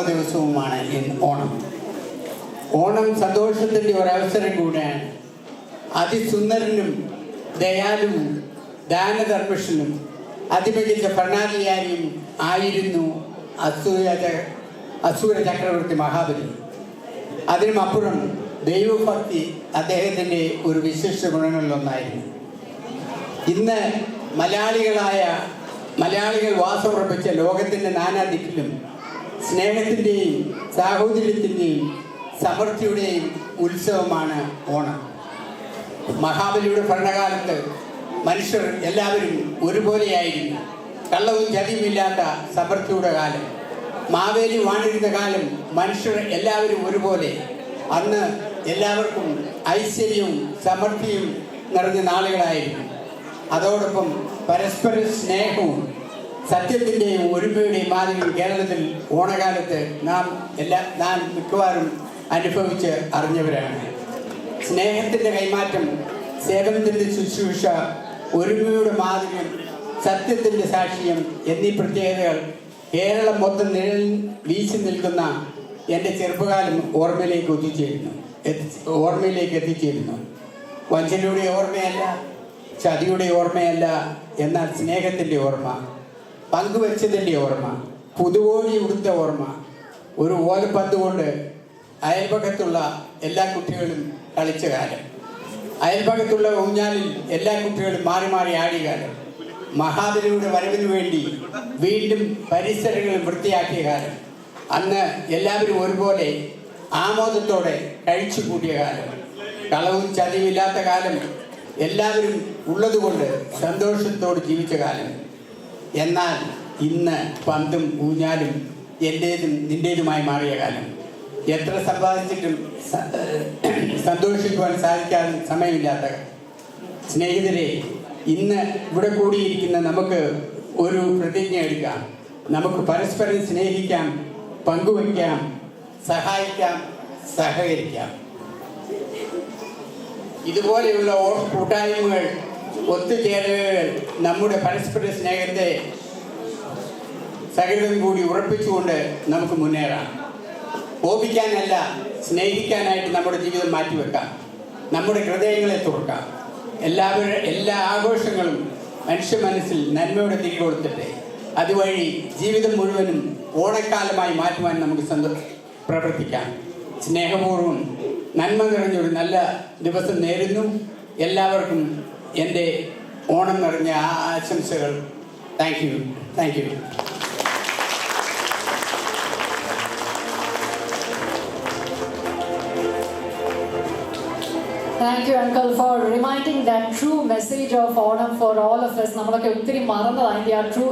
ദിവസവുമാണ് ഓണം. ഓണം സന്തോഷത്തിൻ്റെ ഒരവസരം കൂടെയാണ്. അതിസുന്ദരനും ദയാലുവും ദാനധർമ്മിഷ്ഠനും അതിമികച്ച ഭരണാധികാരിയും ആയിരുന്നു അസൂര ചക്രവർത്തി മഹാബലി. അതിനുമപ്പുറം ദൈവഭക്തി അദ്ദേഹത്തിൻ്റെ ഒരു വിശിഷ്ട ഗുണങ്ങളിലൊന്നായിരുന്നു. ഇന്ന് മലയാളികൾ വാസമുറപ്പിച്ച ലോകത്തിൻ്റെ നാനാദിക്കിലും സ്നേഹത്തിൻ്റെയും സാഹോദര്യത്തിൻ്റെയും സമൃദ്ധിയുടെയും ഉത്സവമാണ് ഓണം. മഹാബലിയുടെ ഭരണകാലത്ത് മനുഷ്യർ എല്ലാവരും ഒരുപോലെയായിരുന്നു. കള്ളവും ചതിയുമില്ലാത്ത സമൃദ്ധിയുടെ കാലം. മാവേലി വാണിരുന്ന കാലം മനുഷ്യർ എല്ലാവരും ഒരുപോലെ. അന്ന് എല്ലാവർക്കും ഐശ്വര്യവും സമൃദ്ധിയും നിറഞ്ഞ നാളുകളായിരുന്നു. അതോടൊപ്പം പരസ്പര സ്നേഹവും സത്യത്തിൻ്റെയും ഒരുമയുടെയും മാതൃകയും കേരളത്തിൽ ഓണകാലത്ത് നാം മിക്കവാറും അനുഭവിച്ച് അറിഞ്ഞവരാണ്. സ്നേഹത്തിൻ്റെ കൈമാറ്റം, സേവനത്തിൻ്റെ ശുശ്രൂഷ, ഒരുമയുടെ മാതൃകയും സത്യത്തിൻ്റെ സാക്ഷ്യം എന്നീ പ്രത്യേകതകൾ കേരളം മൊത്തം വീശി നിൽക്കുന്ന എൻ്റെ ചെറുപ്പകാലം ഓർമ്മയിലേക്ക് എത്തിച്ചേരുന്നു. വഞ്ചനയുടെ ഓർമ്മയല്ല, ചതിയുടെ ഓർമ്മയല്ല, എന്നാൽ സ്നേഹത്തിൻ്റെ ഓർമ്മ, പങ്കുവെച്ചതിൻ്റെ ഓർമ്മ, പുതുവോഴി ഉടുത്ത ഓർമ്മ, ഒരു ഓലപ്പന്ത് കൊണ്ട് അയൽപക്കത്തുള്ള എല്ലാ കുട്ടികളും കളിച്ച കാലം, അയൽപക്കത്തുള്ള ഊഞ്ഞാലിൽ എല്ലാ കുട്ടികളും മാറി മാറി ആടിയ കാലം, മഹാബലിയുടെ വരവിന് വേണ്ടി വീണ്ടും പരിസരങ്ങൾ വൃത്തിയാക്കിയ കാലം, അന്ന് എല്ലാവരും ഒരുപോലെ ആമോദത്തോടെ കഴിച്ചു കൂട്ടിയ കാലം, കളവും ചതിയുമില്ലാത്ത കാലം, എല്ലാവരും ഉള്ളതുകൊണ്ട് സന്തോഷത്തോട് ജീവിച്ച കാലം. എന്നാൽ ഇന്ന് പന്തും ഊഞ്ഞാലും എൻ്റേതും നിൻ്റേതുമായി മാറിയ കാലം. എത്ര സമ്പാദിച്ചിട്ടും സന്തോഷിക്കുവാൻ സാധിക്കാതെ സമയമില്ലാത്ത. സ്നേഹിതരെ, ഇന്ന് ഇവിടെ കൂടിയിരിക്കുന്ന നമുക്ക് ഒരു പ്രതിജ്ഞ എടുക്കാം. നമുക്ക് പരസ്പരം സ്നേഹിക്കാം, പങ്കുവയ്ക്കാം, സഹായിക്കാം, സഹകരിക്കാം. ഇതുപോലെയുള്ള കൂട്ടായ്മകൾ, ഒത്തുചേരലുകൾ നമ്മുടെ പരസ്പര സ്നേഹത്തെ സഹിതം കൂടി ഉറപ്പിച്ചുകൊണ്ട് നമുക്ക് മുന്നേറാം. കോപിക്കാനല്ല, സ്നേഹിക്കാനായിട്ട് നമ്മുടെ ജീവിതം മാറ്റിവെക്കാം. നമ്മുടെ ഹൃദയങ്ങളെ തുറക്കാം. എല്ലാ ആഘോഷങ്ങളും മനുഷ്യ മനസ്സിൽ നന്മയുടെ തിരി കൊടുത്തിട്ട് അതുവഴി ജീവിതം മുഴുവനും ഓണക്കാലമായി മാറ്റുവാൻ നമുക്ക് പ്രവർത്തിക്കാം. സ്നേഹപൂർവ്വം നന്മ നിറഞ്ഞൊരു നല്ല ദിവസം നേരുന്നു. എല്ലാവർക്കും എൻ്റെ ഓണം നിറഞ്ഞ ആശംസകൾ. Thank you. Thank you, Uncle, for reminding that true message of Onam for all of us. നമ്മളൊക്കെ ഒത്തിരി മറന്നതാണ് ആ ട്രൂ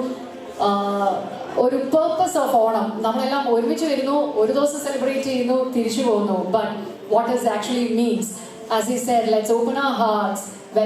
ഒരു പേർപ്പസ് ഓഫ് ഓണം. നമ്മളെല്ലാം ഒരുമിച്ച് വരുന്നു, ഒരു ദിവസം സെലിബ്രേറ്റ് ചെയ്യുന്നു, തിരിച്ചു പോകുന്നു. But what is actually means, as he said, let's open our hearts,